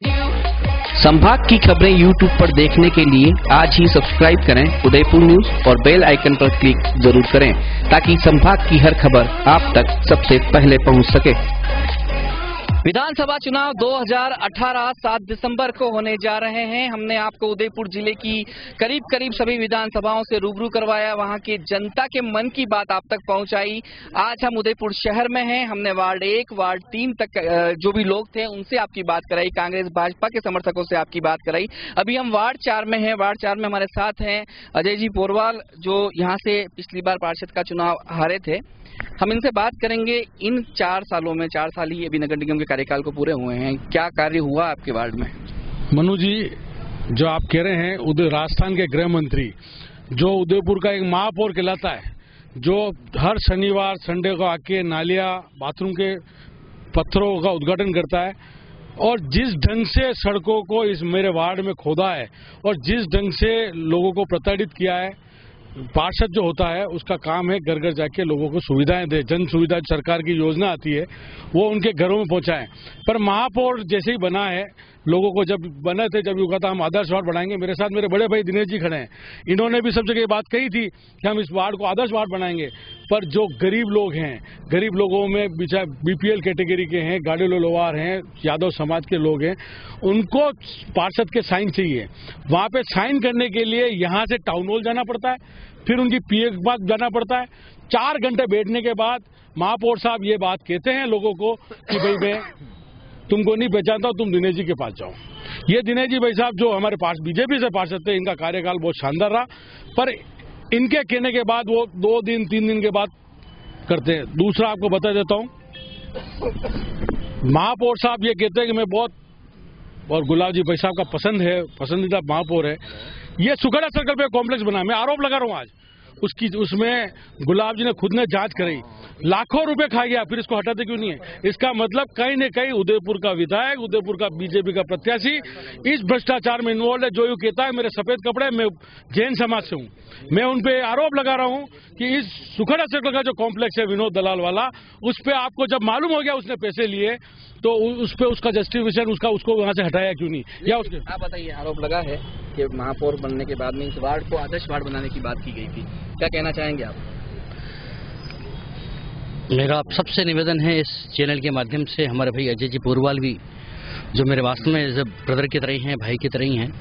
संभाग की खबरें YouTube पर देखने के लिए आज ही सब्सक्राइब करें उदयपुर न्यूज और बेल आइकन पर क्लिक जरूर करें ताकि संभाग की हर खबर आप तक सबसे पहले पहुंच सके। विधानसभा चुनाव 2018 7 दिसंबर को होने जा रहे हैं। हमने आपको उदयपुर जिले की करीब सभी विधानसभाओं से रूबरू करवाया, वहां की जनता के मन की बात आप तक पहुंचाई। आज हम उदयपुर शहर में हैं। हमने वार्ड 1, वार्ड 3 तक जो भी लोग थे उनसे आपकी बात कराई, कांग्रेस भाजपा के समर्थकों से आपकी बात कराई। अभी हम वार्ड 4 में हैं। वार्ड 4 में हमारे साथ हैं अजय जी पोरवाल, जो यहाँ से पिछली बार पार्षद का चुनाव हारे थे। हम इनसे बात करेंगे इन 4 सालों में, 4 साल ही अभी नगर निगम के कार्यकाल को पूरे हुए हैं, क्या कार्य हुआ आपके वार्ड में? मनु जी, जो आप कह रहे हैं, राजस्थान के गृह मंत्री जो उदयपुर का एक महापौर कहलाता है, जो हर शनिवार संडे को आके नालियां बाथरूम के पत्थरों का उद्घाटन करता है और जिस ढंग से सड़कों को इस मेरे वार्ड में खोदा है और जिस ढंग से लोगों को प्रताड़ित किया है, पार्षद जो होता है उसका काम है घर घर जाके लोगों को सुविधाएं दे, जन सुविधा सरकार की योजना आती है वो उनके घरों में पहुंचाएं। पर महापौर जैसे ही बना है, लोगों को जब बने थे, जब कहा था हम आदर्श वार्ड बनाएंगे, मेरे साथ मेरे बड़े भाई दिनेश जी खड़े हैं, इन्होंने भी सब जगह बात कही थी कि हम इस वार्ड को आदर्श वार्ड बनाएंगे। पर जो गरीब लोग हैं, गरीब लोगों में बीपीएल कैटेगरी के हैं, गाड़ियों लोवार हैं, यादव समाज के लोग हैं, उनको पार्षद के साइन चाहिए। वहां पे साइन करने के लिए यहाँ से टाउन हॉल जाना पड़ता है, फिर उनकी पीए के पास जाना पड़ता है। 4 घंटे बैठने के बाद महापौर साहब ये बात कहते हैं लोगों को कि भाई मैं तुमको नहीं पहचानता, तुम दिनेश जी के पास जाओ। ये दिनेश जी भाई साहब जो हमारे पास बीजेपी से पार्षद थे, इनका कार्यकाल बहुत शानदार रहा, पर इनके कहने के बाद वो 2 दिन 3 दिन के बाद करते हैं। दूसरा आपको बता देता हूं, महापौर साहब ये कहते हैं कि मैं बहुत, और गुलाब जी भाई साहब का पसंदीदा महापौर है, ये सुखड़ा सर्कल पे कॉम्प्लेक्स बना, मैं आरोप लगा रहा हूं आज उसमें गुलाब जी ने खुद ने जांच कराई, लाखों रुपए खा गया, फिर इसको हटाते क्यों नहीं है? इसका मतलब कहीं न कहीं उदयपुर का विधायक, उदयपुर का बीजेपी का प्रत्याशी इस भ्रष्टाचार में इन्वॉल्व है। जो यू कहता है मेरे सफेद कपड़े, मैं जैन समाज से हूं, मैं उन पे आरोप लगा रहा हूं कि इस सुखड़ा सर्कल का जो कॉम्प्लेक्स है विनोद दलाल वाला, उस पे आपको जब मालूम हो गया उसने पैसे लिए तो उस पे उसका जस्टिफिकेशन उसको वहां से हटाया क्यों नहीं? या उसके आप बताइए, आरोप लगा है कि महापौर बनने के बाद में इस वार्ड को आदर्श वार्ड बनाने की बात की गई थी, क्या कहना चाहेंगे आप? मेरा सबसे निवेदन है इस चैनल के माध्यम से, हमारे भाई अजय जी पोरवाल भी जो मेरे वास्तव में जब ब्रदर की तरह ही हैं, भाई की तरह ही हैं,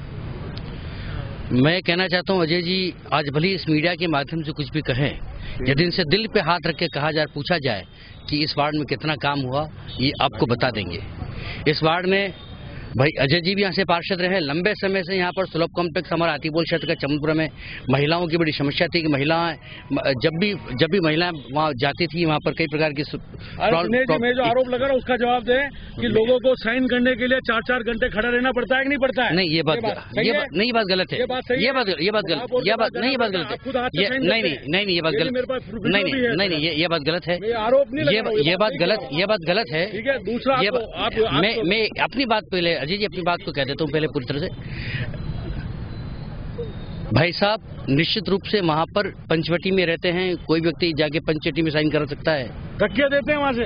मैं कहना चाहता हूं अजय जी आज भली इस मीडिया के माध्यम से कुछ भी कहें, यदि इनसे दिल पे हाथ रख के कहा जाए, पूछा जाए कि इस वार्ड में कितना काम हुआ, ये आपको बता देंगे। इस वार्ड में भाई अजय जी भी यहाँ से पार्षद रहे, लंबे समय से यहाँ पर सुलभ कॉम्प्लेक्स हमारा हाथीपोल क्षेत्र का चमनपुरा में महिलाओं की बड़ी समस्या थी कि महिलाएं जब भी महिलाएं वहाँ जाती थी, वहाँ पर कई प्रकार की मैं जो आरोप लगा रहा हूँ उसका जवाब दे कि लोगों को साइन करने के लिए 4-4 घंटे खड़ा रहना पड़ता है कि नहीं पड़ता है? नहीं, ये बात गलत है, ये बात गलत है, ये बात गलत है, ये बात गलत है, ये बात गलत है, ये बात गलत है, ये बात गलत है, ये बात गलत है। दूसरा मैं अपनी बात पहले अजय जी अपनी बात को कह देता हूँ पहले पूरी तरह से। भाई साहब निश्चित रूप से वहाँ पर पंचवटी में रहते हैं, कोई व्यक्ति जाके पंचवटी में साइन कर सकता है, धक्के देते हैं वहाँ से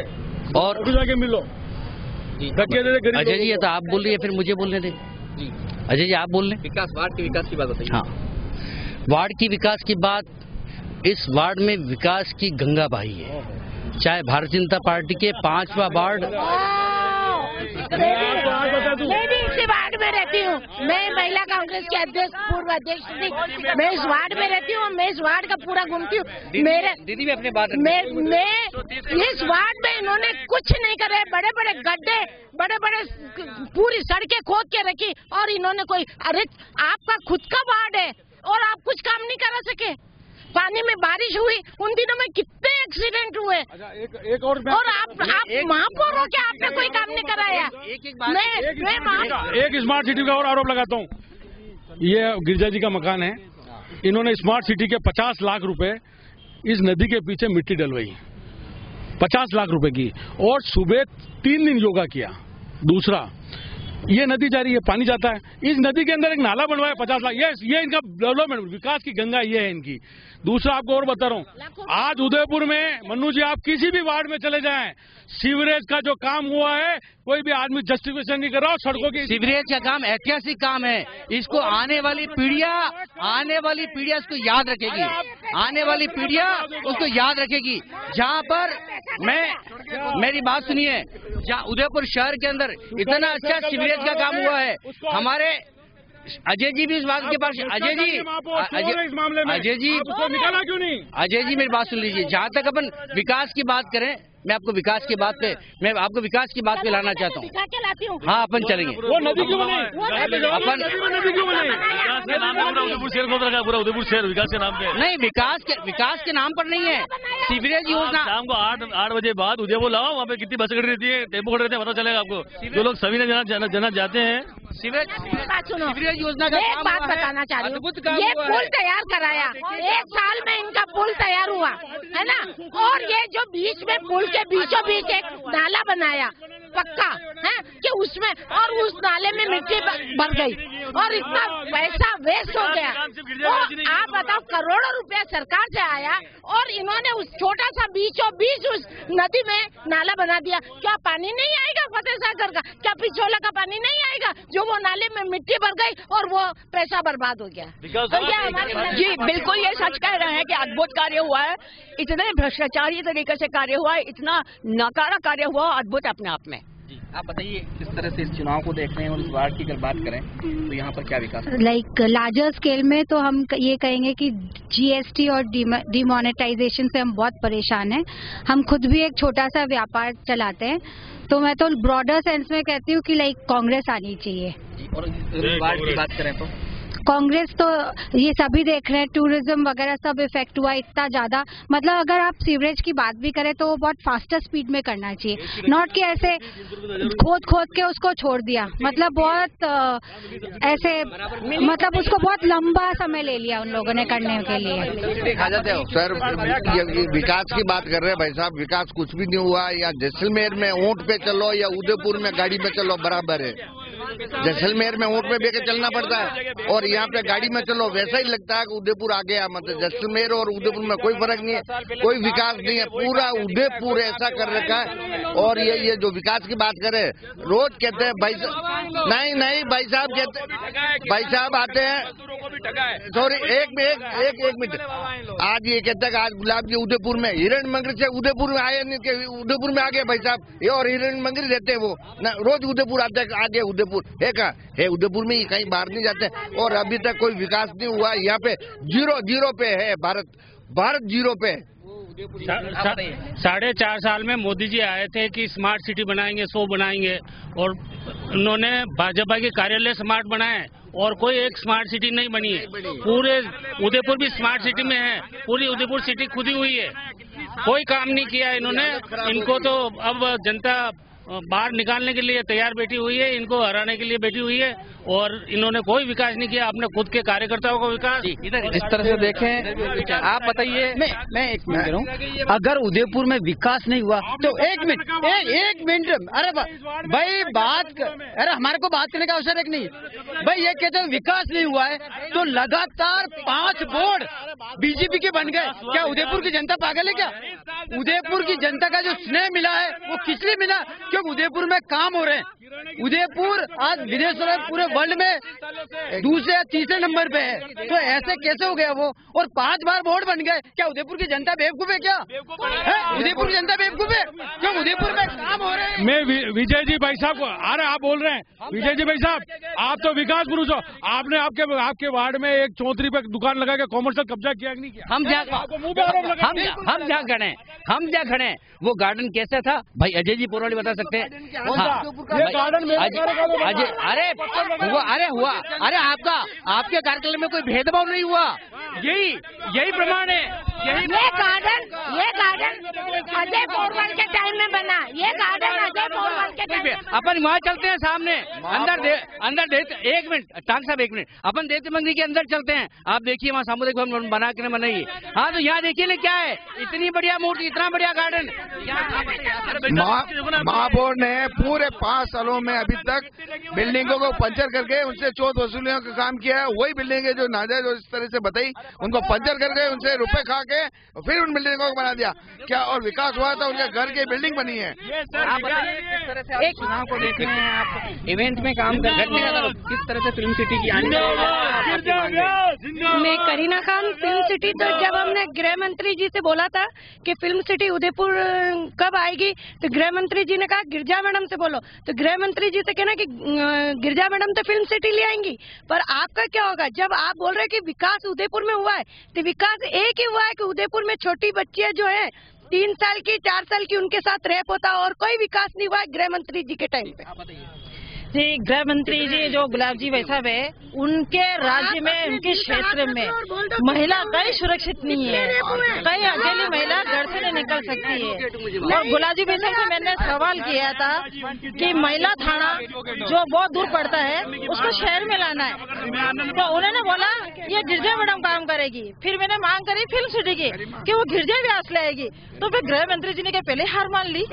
और जाके मिलो, धक्के देते। अजय जी ये तो आप बोल रही है, फिर मुझे बोलने दें। अजय जी आप बोल रहे, विकास वार्ड के विकास की बात बताइए। हाँ, वार्ड की विकास की बात, इस वार्ड में विकास की गंगा बही है, चाहे भारतीय जनता पार्टी के 5वां वार्ड। मैं भी इसी वार्ड में रहती हूँ, मैं महिला कांग्रेस के अध्यक्ष, पूर्व अध्यक्ष थी, मैं इस वार्ड में रहती हूँ, मैं इस वार्ड का पूरा घूमती हूँ। मेरे दीदी में अपने बात मैं इस वार्ड में इन्होंने कुछ नहीं करे, बड़े बड़े गड्ढे, बड़े बड़े पूरी सड़कें खोद के रखी और इन्होंने कोई, अरे आपका खुद का वार्ड है और आप कुछ काम नहीं करा सके। पानी में बारिश हुई, उन दिनों में कितने एक्सीडेंट हुए। एक और आप महापौर हो क्या, आपने कोई काम नहीं कराया? एक स्मार्ट सिटी का और आरोप लगाता हूँ, ये गिरजा जी का मकान है, इन्होंने स्मार्ट सिटी के 50 लाख रुपए इस नदी के पीछे मिट्टी डलवाई, 50 लाख रुपए की, और सुबह 3 दिन योगा किया। दूसरा, ये नदी जा रही है, पानी जाता है, इस नदी के अंदर एक नाला बनवाया 50 लाख, ये इनका डेवलपमेंट, विकास की गंगा ये है इनकी। दूसरा आपको और बता रहा हूँ, आज उदयपुर में मन्नू जी आप किसी भी वार्ड में चले जाएं, सीवरेज का जो काम हुआ है कोई भी आदमी जस्टिफिकेशन नहीं कर रहा। सड़कों की सीवरेज का काम ऐतिहासिक काम है, इसको आने वाली पीढ़ियां इसको याद रखेगी, आने वाली पीढ़ियां उसको याद रखेगी। जहां पर मेरी बात सुनिए, जहां उदयपुर शहर के अंदर इतना अच्छा सीवरेज का काम हुआ है, हमारे अजय जी भी इस बात के पास, अजय जी निकाला क्यों नहीं? अजय जी मेरी बात सुन लीजिए, जहाँ तक अपन विकास की बात करें, मैं आपको विकास की बात पे लाना चाहता हूँ। हाँ, अपन चलेंगे। वो नदी क्यों बनी? अपन नदी क्यों बनी? उदयपुर शहर को रखा, पूरा उदयपुर शहर विकास के नाम पे नहीं, विकास के नाम पर नहीं है, सीवरेज योजना। शाम को 8 बजे बाद उदयपुर लाओ, वहाँ पे कितनी बसें खड़ी रहती है, टेम्पो खड़े रहते हैं, पता चलेगा आपको। जो लोग सभी जना जाते हैं, सीवरेज योजना का एक बात बताना चाह रही हूँ, ये पुल तैयार कराया, 1 साल में इनका पुल तैयार हुआ है ना, और ये जो बीच में पुल के बीचों बीच एक नाला बनाया पक्का है कि उसमें, और उस नाले में मिट्टी भर गई और इतना पैसा वेस्ट हो गया। तो आप बताओ, करोड़ों रुपया सरकार से आया और इन्होंने उस छोटा सा बीचों बीच उस नदी में नाला बना दिया। क्या पानी नहीं आएगा फतेह सागर का? क्या पिछोला का पानी नहीं आएगा? जो वो नाले में मिट्टी भर गई और वो पैसा बर्बाद हो गया। तो क्या हमारे जी बिल्कुल ये सच कह रहे हैं कि अद्भुत कार्य हुआ है, इतने भ्रष्टाचारी तरीके से कार्य हुआ है, इतना नकारा कार्य हुआ, अद्भुत अपने आप में। आप बताइए किस तरह से इस चुनाव को देख रहे हैं, और इस वार्ड की अगर बात करें तो यहाँ पर क्या विकास है? लाइक लार्जर स्केल में तो हम ये कहेंगे कि जीएसटी और डिमोनेटाइजेशन से हम बहुत परेशान हैं। हम खुद भी एक छोटा सा व्यापार चलाते हैं, तो मैं तो ब्रॉडर सेंस में कहती हूँ कि लाइक कांग्रेस आनी चाहिए। और इस वार्ड की बात करें तो कांग्रेस तो ये सभी देख रहे हैं, टूरिज्म वगैरह सब इफेक्ट हुआ इतना ज्यादा। मतलब अगर आप सीवरेज की बात भी करें तो वो बहुत फास्टर स्पीड में करना चाहिए, नॉट कि ऐसे खोद के उसको छोड़ दिया। मतलब बहुत ऐसे, मतलब उसको बहुत लंबा समय ले लिया उन लोगों ने करने के लिए। सर, विकास की बात कर रहे हैं भाई साहब, विकास कुछ भी नहीं हुआ। या जैसलमेर में ऊँट पे चलो या उदयपुर में गाड़ी पे चलो, बराबर है। जैसलमेर में ऊँट पे बेके चलना पड़ता है और यहाँ पे गाड़ी में चलो, वैसा ही लगता है कि उदयपुर आ गया। मतलब जैसलमेर और उदयपुर में कोई फर्क नहीं है, कोई विकास नहीं है। पूरा उदयपुर ऐसा कर रखा है। और ये जो विकास की बात करे, रोज कहते हैं भाई नहीं भाई साहब कहते, भाई साहब आते हैं, सॉरी एक मिनट, आज ये कहते हैं कि आज गुलाब जी उदयपुर में, हिरण मंगरी से उदयपुर में आए नहीं, उदयपुर में आ गए भाई साहब, ये और हिरण मंगरी रहते हैं वो ना, रोज उदयपुर आते हैं, आगे उदयपुर है कहाँ है? उदयपुर में ही, कहीं बाहर नहीं जाते। और अभी तक कोई विकास नहीं हुआ यहाँ पे, जीरो पे है भारत जीरो पे। 4.5 साल में मोदी जी आए थे कि स्मार्ट सिटी बनाएंगे, 100 बनाएंगे, और उन्होंने भाजपा के कार्यालय स्मार्ट बनाए और कोई एक स्मार्ट सिटी नहीं बनी है। पूरे उदयपुर भी स्मार्ट सिटी में है, पूरी उदयपुर सिटी खुदी हुई है, कोई काम नहीं किया इन्होंने। इनको तो अब जनता बाहर निकालने के लिए तैयार बैठी हुई है, इनको हराने के लिए बैठी हुई है, और इन्होंने कोई विकास नहीं किया अपने खुद के कार्यकर्ताओं का विकास। इस तरह से देखें, आप बताइए। मैं एक मिनट कह रहा हूँ, अगर उदयपुर में विकास नहीं हुआ तो एक मिनट, अरे भाई अरे हमारे को बात करने का अवसर है कि नहीं? भाई ये कहते हैं विकास नहीं हुआ है, तो लगातार 5 बोर्ड बीजेपी के बन गए। क्या उदयपुर की जनता पागल है क्या? उदयपुर की जनता का जो स्नेह मिला है वो किस लिए मिला? क्योंकि उदयपुर में काम हो रहे हैं। उदयपुर आज विदेशों में पूरे वर्ल्ड में दूसरे या तीसरे नंबर पे है, तो ऐसे कैसे हो गया वो? और 5 बार बोर्ड बन गए। क्या उदयपुर की जनता बेवकूफ है क्या? उदयपुर की जनता बेवकूफ है? क्यों उदयपुर में काम हो रहे हैं? मैं विजय जी भाई साहब को, अरे आप बोल रहे हैं विजय जी भाई साहब, आप तो विकास पुरुष हो, आपने आपके वार्ड में एक चौधरी पे दुकान लगा के कॉमर्शियल कब्जा किया कि नहीं किया? हम जहाँ खड़े हैं वो गार्डन कैसा था भाई? अजय जी पोरवाली बता सकते हैं। अरे आपके कार्यक्रम में कोई भेदभाव नहीं हुआ, यही प्रमाण है। ये गार्डन अजय पोरवल के टाइम में बना। ये गार्डन अजय पोरवल के टाइम में। अपन वहाँ चलते हैं सामने, अंदर एक मिनट टांग साहब, एक मिनट, अपन देवती मंदिर के अंदर चलते हैं। आप देखिए वहाँ सामुदायिक भवन बना के बनाइए। हाँ, तो यहाँ देखिए ना क्या है, इतनी बढ़िया मूर्ति, इतना बढ़िया गार्डन। महापौर ने पूरे 5 सालों में अभी तक बिल्डिंगों को पंचर करके उनसे चोट वसूलियों का काम किया है। वही बिल्डिंगें जो नाजायज इस तरह से बताई, उनको पंचर करके उनसे रुपए खा के फिर उन बिल्डिंगों को बना दिया क्या, और विकास हुआ था उनके घर की बिल्डिंग बनी है। आप बताइए किस तरह से आप चुनाव को देख रहे हैं, आप इवेंट में काम करने का किस तरह से फिल्म सिटी की आने मैं करीना खान, फिल्म सिटी तो जब हमने गृह मंत्री जी से बोला था कि फिल्म सिटी उदयपुर कब आएगी, तो गृह मंत्री जी ने कहा गिरजा मैडम से बोलो। तो गृह मंत्री जी से कहना कि गिरजा मैडम तो फिल्म सिटी ले आएंगी, पर आपका क्या होगा? जब आप बोल रहे हैं कि विकास उदयपुर में हुआ है, तो विकास एक ही हुआ है कि उदयपुर में छोटी बच्चियां जो है 3 साल की 4 साल की, उनके साथ रेप होता, और कोई विकास नहीं हुआ है गृह मंत्री जी के टाइम पे। जी, गृह मंत्री जी जो गुलाब जी भाई साहब है, उनके राज्य में, उनके क्षेत्र में महिला कहीं सुरक्षित नहीं है, कहीं अकेली महिला घर से नहीं निकल सकती है। और गुलाब जी भाई साहब से मैंने सवाल किया था कि महिला थाना जो बहुत दूर पड़ता है उसको शहर में लाना है, तो उन्होंने बोला ये गिरजा मैडम काम करेगी। फिर मैंने मांग करी फिल्म सिटी की कि वो गिरजा व्यास लाएगी, तो फिर गृह मंत्री जी ने पहले हार मान ली,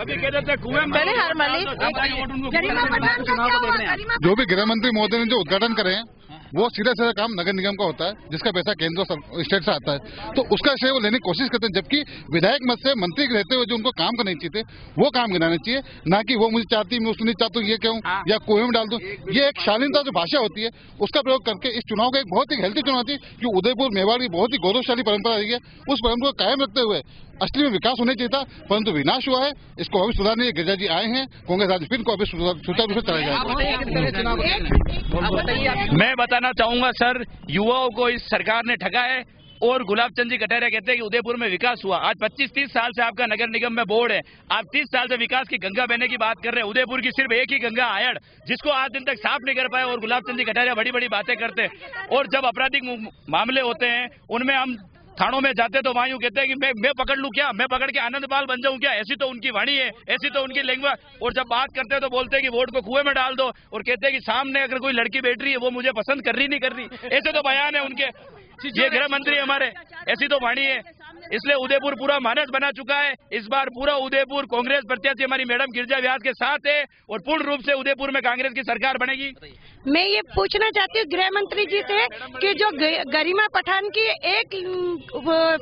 जो भी गृह मंत्री महोदय ने जो उद्घाटन करे हैं वो सीधा सीधा काम नगर निगम का होता है, जिसका पैसा केंद्र और स्टेट से आता है, तो उसका श्रेय वो लेने की कोशिश करते हैं। जबकि विधायक मत से मंत्री रहते हुए जो उनको काम करने चाहिए वो काम गिनाने चाहिए, ना कि वो मुझे चाहती मैं उसको नहीं चाहता हूँ ये क्यों या कुएं में डाल दूं। ये एक शालीनता जो भाषा होती है उसका प्रयोग करके इस चुनाव का एक बहुत ही हेल्थी चुनाव थी, कि उदयपुर मेवाड़ की बहुत ही गौरवशाली परंपरा रही है, उस परंपरा को कायम रखते हुए असली में विकास होना चाहिए था, परंतु विनाश हुआ है। इसको अभी सुधारने के गिरजा जी आए हैं, कांग्रेस आज फिर को अभी सुचारू रूप से चलाया जाएगा। मैं बताना चाहूंगा सर, युवाओं को इस सरकार ने ठगा है, और गुलाब चंद जी कटारिया कहते हैं कि उदयपुर में विकास हुआ। आज 25-30 साल से आपका नगर निगम में बोर्ड है, आप 30 साल से विकास की गंगा बहने की बात कर रहे हैं। उदयपुर की सिर्फ एक ही गंगा आयड़, जिसको आज दिन तक साफ नहीं कर पाए, और गुलाब चंद जी कटारिया बड़ी बड़ी बातें करते हैं। और जब आपराधिक मामले होते हैं उनमें हम थानों में जाते तो वहाँ यूँ कहते हैं कि मैं पकड़ लूं क्या, मैं पकड़ के आनंदपाल बन जाऊं क्या, ऐसी तो उनकी वाणी है, ऐसी तो उनकी लैंग्वेज। और जब बात करते हैं तो बोलते हैं कि वोट को कुएं में डाल दो, और कहते हैं कि सामने अगर कोई लड़की बैठ रही है वो मुझे पसंद कर रही नहीं कर रही, ऐसे तो बयान है उनके। ये गृह मंत्री हमारे, ऐसी तो वाणी है। इसलिए उदयपुर पूरा मानस बना चुका है। इस बार पूरा उदयपुर कांग्रेस प्रत्याशी हमारी मैडम गिरजा व्यास के साथ है, और पूर्ण रूप से उदयपुर में कांग्रेस की सरकार बनेगी। मैं ये पूछना चाहती हूँ गृह मंत्री जी से कि जो गरिमा पठान की 1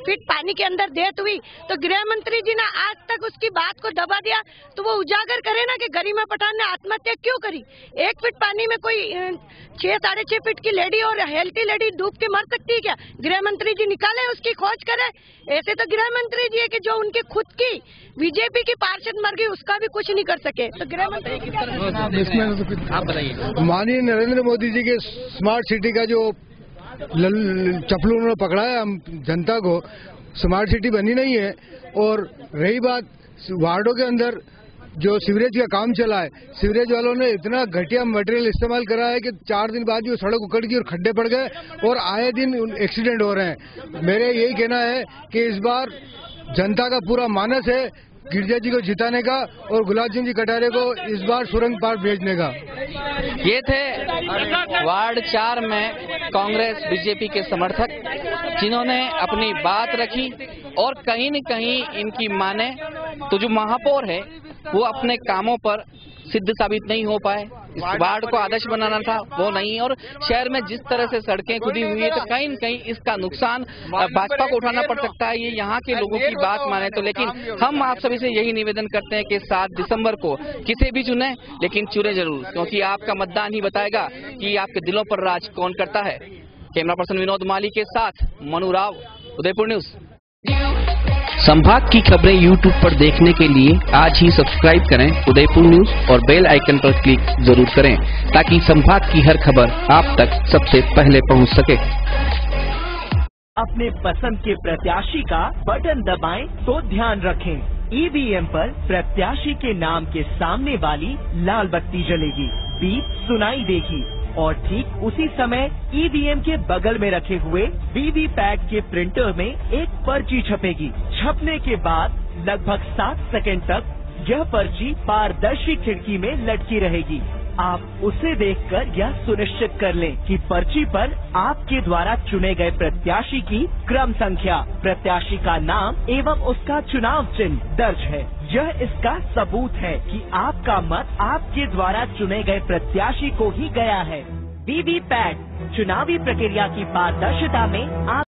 फीट पानी के अंदर डेथ हुई, तो गृह मंत्री जी ने आज तक उसकी बात को दबा दिया, तो वो उजागर करे ना कि गरिमा पठान ने आत्महत्या क्यों करी। 1 फीट पानी में कोई 6-6.5 फीट की लेडी और हेल्थी लेडी डूब के मर सकती है क्या? गृह मंत्री जी निकाले, उसकी खोज करे। ऐसे तो गृह मंत्री जी है कि जो उनकी खुद की बीजेपी की पार्षद मर गई उसका भी कुछ नहीं कर सके, तो गृह मंत्री आप बताइए। माननीय नरेंद्र मोदी जी के स्मार्ट सिटी का जो चप्पू उन्होंने पकड़ा है हम जनता को, स्मार्ट सिटी बनी नहीं है। और रही बात वार्डों के अंदर जो सीवरेज का काम चला है, सीवरेज वालों ने इतना घटिया मटेरियल इस्तेमाल करा है कि 4 दिन बाद जो सड़क उखड़ गई और खड्डे पड़ गए, और आए दिन एक्सीडेंट हो रहे हैं। मेरे यही कहना है कि इस बार जनता का पूरा मानस है गिरजा जी को जिताने का, और गुलाब चंद जी कटारे को इस बार सुरंग पार भेजने का। ये थे वार्ड 4 में कांग्रेस बीजेपी के समर्थक, जिन्होंने अपनी बात रखी, और कहीं न कहीं इनकी माने तो जो महापौर है वो अपने कामों पर सिद्ध साबित नहीं हो पाए। इस वार्ड को आदर्श बनाना था वो नहीं, और शहर में जिस तरह से सड़कें खुदी हुई है तो कहीं न कहीं इसका नुकसान भाजपा को उठाना पड़ सकता है, ये यहाँ के लोगों की बात माने तो। लेकिन हम आप सभी से यही निवेदन करते हैं कि 7 दिसंबर को किसे भी चुने, लेकिन चुने जरूर, क्योंकि आपका मतदान ही बताएगा कि आपके दिलों पर राज कौन करता है। कैमरा पर्सन विनोद माली के साथ मनु राव, उदयपुर न्यूज। संभाग की खबरें YouTube पर देखने के लिए आज ही सब्सक्राइब करें उदयपुर न्यूज और बेल आइकन पर क्लिक जरूर करें, ताकि संभाग की हर खबर आप तक सबसे पहले पहुंच सके। अपने पसंद के प्रत्याशी का बटन दबाएं तो ध्यान रखें, EVM पर प्रत्याशी के नाम के सामने वाली लाल बत्ती जलेगी, बीप सुनाई देगी, और ठीक उसी समय ईवीएम के बगल में रखे हुए वीवीपैट के प्रिंटर में एक पर्ची छपेगी। छपने के बाद लगभग 7 सेकंड तक यह पर्ची पारदर्शी खिड़की में लटकी रहेगी। आप उसे देखकर यह सुनिश्चित कर लें कि पर्ची पर आपके द्वारा चुने गए प्रत्याशी की क्रम संख्या, प्रत्याशी का नाम एवं उसका चुनाव चिन्ह दर्ज है। यह इसका सबूत है कि आपका मत आपके द्वारा चुने गए प्रत्याशी को ही गया है। वीवीपैट चुनावी प्रक्रिया की पारदर्शिता में आप